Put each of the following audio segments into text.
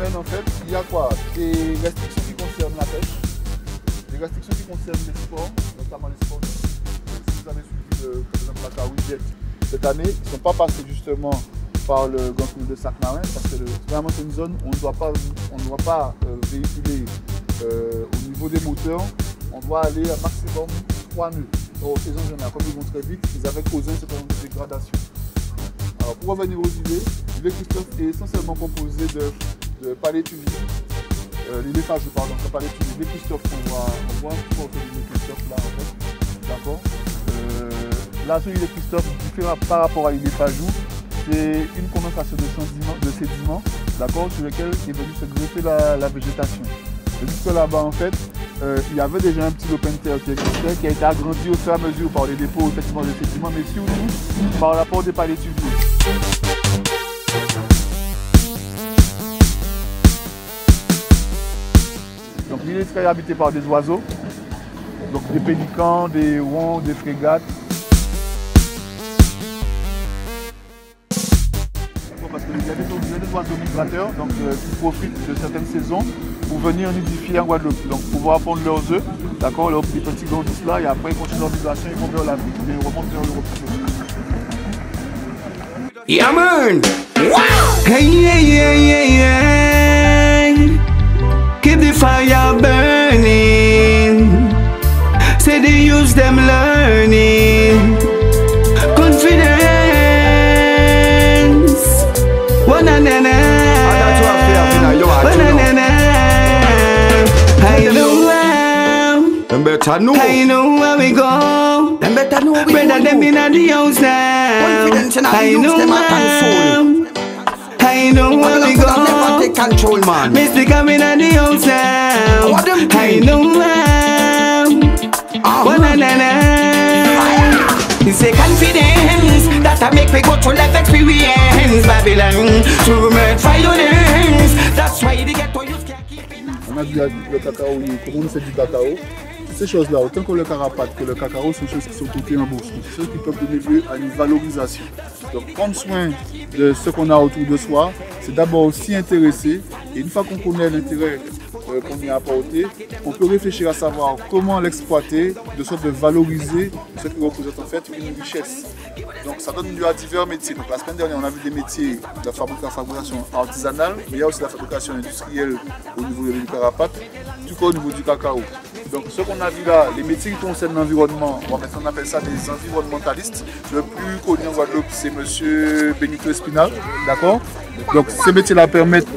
semaine, en fait, il y a quoi? Des restrictions qui concernent la pêche, des restrictions qui concernent les sports, notamment les sports. Si vous avez suivi, par exemple, la Carouille cette année, ils ne sont pas passés justement par le Grand Tunnel de Sac-Marin parce que vraiment c'est une zone où on ne doit pas véhiculer au niveau des moteurs, on doit aller à maximum 3 nœuds. Donc ces engins-là, comme ils vont très vite, ils avaient causé ce genre de dégradation. Alors pour revenir aux idées, l'îlet Christophe est essentiellement composé de palétuvier, l'îlet Fajou, pardon, pas palétuvier, l'îlet Christophe, on voit un petit peu l'îlet Christophe là en fait, d'accord. Là sur l'îlet Christophe, différent par rapport à l'îlet Fajou, c'est une condensation de sédiments, d'accord, sur lequel est venu se greffer la végétation. Et jusque là-bas en fait, il y avait déjà un petit lopin de terre qui existait, qui a été agrandi au fur et à mesure par les dépôts effectivement de sédiments, mais surtout par l'apport des palétuviers. Donc l'île est habitée par des oiseaux, donc des pélicans, des hérons, des frégates. Parce qu'il y a des oiseaux migrateurs donc, qui profitent de certaines saisons pour venir nidifier en Guadeloupe, donc pouvoir pondre leurs œufs, d'accord, les petits grandissent là et après ils continuent leur migration, ils vont vers l'Afrique, ils remontent vers l'Europe. Yeah man! Wow! Hey, yeah, yeah, yeah, yeah. Keep the fire burning. Say they use them learning. Confidence. Banana. I know where we go. Them better know we better them in the house now. I know where we go. Never take control, man. Mystic coming in the house now. I know you say confidence that I make me go through life experience. Babylon to make violence. That's why they get to use. On a dit le cacao, comment on fait du cacao. Ces choses-là, autant que le carapate, que le cacao, sont choses qui sont cotées en bourse, sont choses qui peuvent donner lieu à une valorisation. Donc prendre soin de ce qu'on a autour de soi, c'est d'abord aussi intéresser, et une fois qu'on connaît l'intérêt qu'on y a apporté, on peut réfléchir à savoir comment l'exploiter, de sorte de valoriser ce qui représente en fait une richesse. Donc ça donne lieu à divers métiers. Donc la semaine dernière, on a vu des métiers de la fabrication artisanale, mais il y a aussi la fabrication industrielle au niveau du carapate, tout comme au niveau du cacao. Donc ce qu'on a vu là, les métiers qui concernent l'environnement, on appelle ça des environnementalistes. Le plus connu en Guadeloupe, c'est M. Benito Espinal, d'accord. Donc ces métiers-là permettent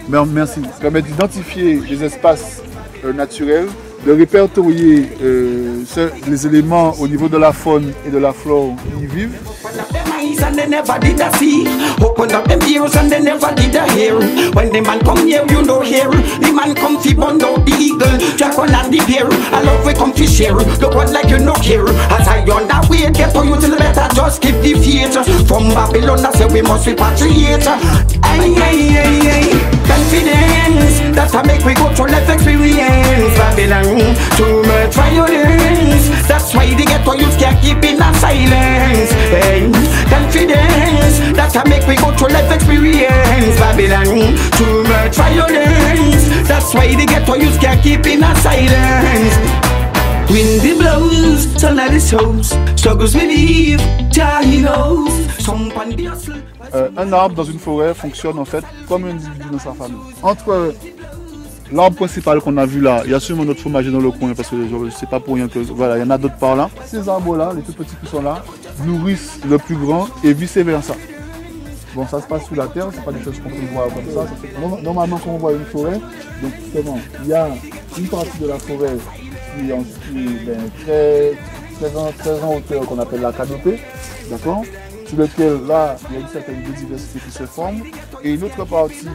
d'identifier les espaces naturels, de répertorier les éléments au niveau de la faune et de la flore qui y vivent. And they never did a see. Open up them ears and they never did a hear. When the man come here, you know hear. The man come fi bund out the eagle, jack on and the bear. I love we come fi share. Look what like you no care. As I on that way, get to you till better. Just keep the faith. From Babylon, I say we must repatriate. Ay ay ay ay. Confidence that I make we go through life experience. Babylon to my violence. That's why they get to you can't keep in a silence. Hey. Confidence that I make we go through life experience. Babylon too much violence. That's why they get to use can't keep in a silence. Wind the blows, sun at his house. Struggles with Eve, Jah he knows. Un arbre dans une forêt fonctionne en fait comme un individu dans sa famille. Entre l'arbre principal qu'on a vu là, il y a sûrement notre fromager dans le coin parce que je ne sais pas pour rien que voilà, il y en a d'autres par là. Ces arbres là, les tout petits qui sont là, nourrissent le plus grand et vice versa. Bon, ça se passe sous la terre, c'est pas des choses qu'on peut voir comme ça. Normalement, quand on voit une forêt, donc justement, il y a une partie de la forêt qui est très en hauteur qu'on appelle la canopée, d'accord, sur lequel là, il y a une certaine biodiversité qui se forme, et une autre partie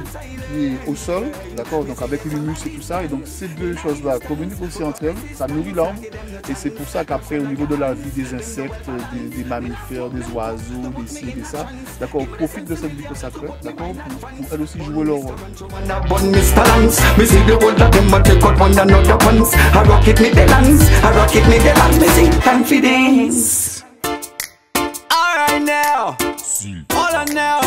qui est au sol, d'accord, donc avec l'humus et tout ça, et donc ces deux choses-là communiquent aussi entre elles, ça nourrit l'arbre, et c'est pour ça qu'après, au niveau de la vie des insectes, des mammifères, des oiseaux, des ci, des ça, d'accord, on profite de cette vie consacrée, d'accord, pour elles aussi jouer leur rôle. Alright now, all on now.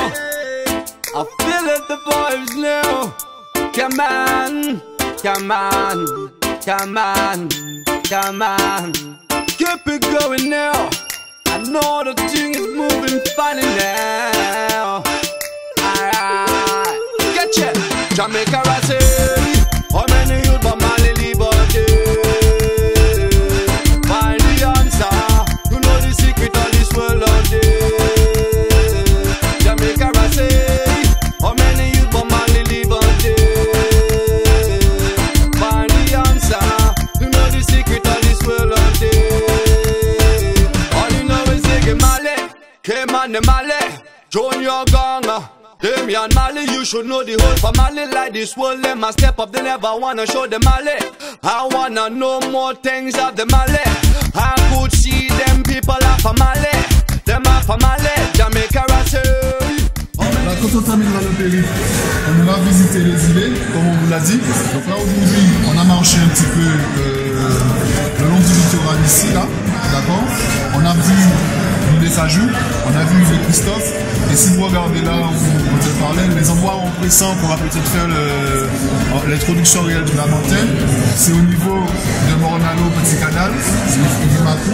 I feel it, the vibes now. Come on, come on, come on, come on. Keep it going now. I know the thing is moving funny now. Alright, get you. Jamaica, I say, how many youth but Mali liberty? Find the answer. You know the secret of this world out there. Jamaica, I say, how many youth but Mali liberty? Find the answer. You know the secret of this world out there. All you know is Ziggy Marley, K-Man the Marley, Junior Ganga, Damian Marley. You should know the whole family. Like this world, them a step up, they never wanna show the Marley. I wanna know more things of the Marley. I could see them people are family. Them are family, Jamaica Racing. Là, quand on terminera le périple, on ira visiter les îlets, comme on vous l'a dit. Donc là, aujourd'hui, on a marché un petit peu le long du littoral ici, là, d'accord. On a vu l'île des Sajou, on a vu l'île de Christophe. Et si vous regardez là où on te parlait, les endroits où on pressent qu'on va peut-être faire l'introduction réelle de la montagne, c'est au niveau de Moronalo, Petit Canal, du Macou.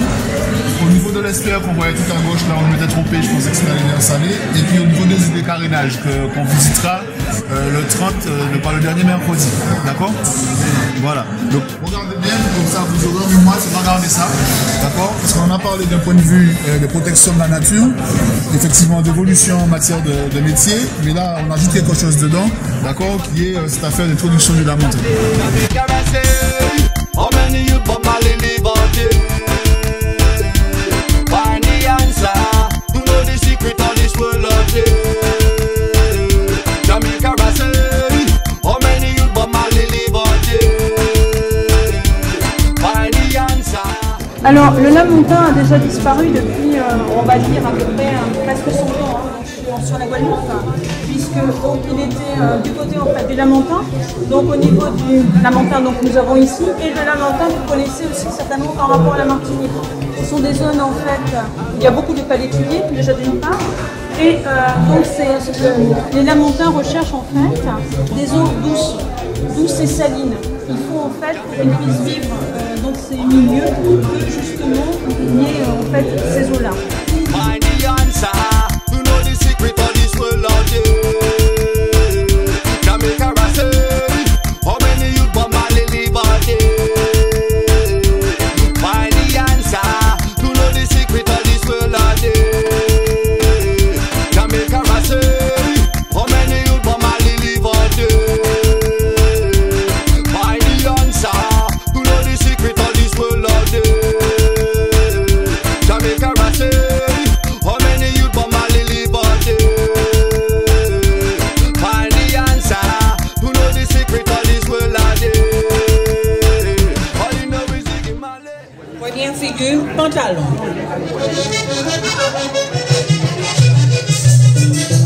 Au niveau de l'Espère qu'on voyait tout à gauche, là on m'était trompé, je pensais que c'était la rivière Salée. Et puis au niveau des îles des Carénages qu'on visitera le 30, le dernier mercredi. D'accord? Voilà. Donc regardez bien, comme ça vous aurez en mémoire, c'est de regarder ça. D'accord? Parce qu'on a parlé d'un point de vue de protection de la nature, effectivement d'évolution en matière de métier, mais là on ajoute quelque chose dedans, d'accord, qui est cette affaire d'introduction de la montagne. Alors, le Lamontin a déjà disparu depuis, on va dire, à peu près presque 100 ans, hein, sur la Guadeloupe, puisque il était du côté en fait, du Lamontin. Donc, au niveau du Lamontin, donc, nous avons ici, et le Lamontin, vous connaissez aussi certainement par rapport à la Martinique. Ce sont des zones, en fait, il y a beaucoup de palétuviers, déjà d'une part. Et donc, les Lamontins recherchent en fait des eaux douces et salines. Il faut en fait qu'ils puissent vivre dans ces milieux que justement il y ait en fait ces eaux-là. Pantalon.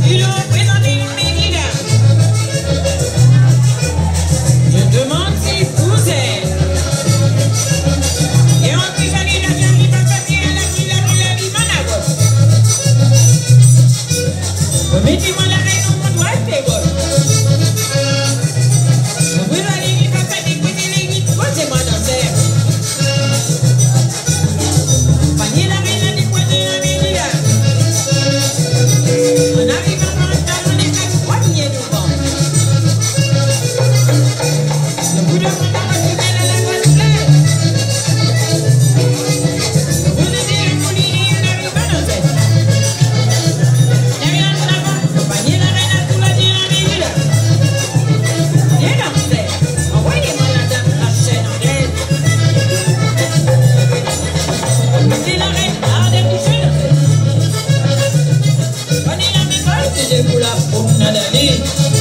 Il a présenté une médida. Je demande si vous êtes. Et on dit ça, il a bien dit pas ça, il a dit managos. Mettez-moi la reine au monde, ouais, c'est bon. Vous allez dire pas ça, écoutez les nids, posez-moi dans terre. Pour la promenade.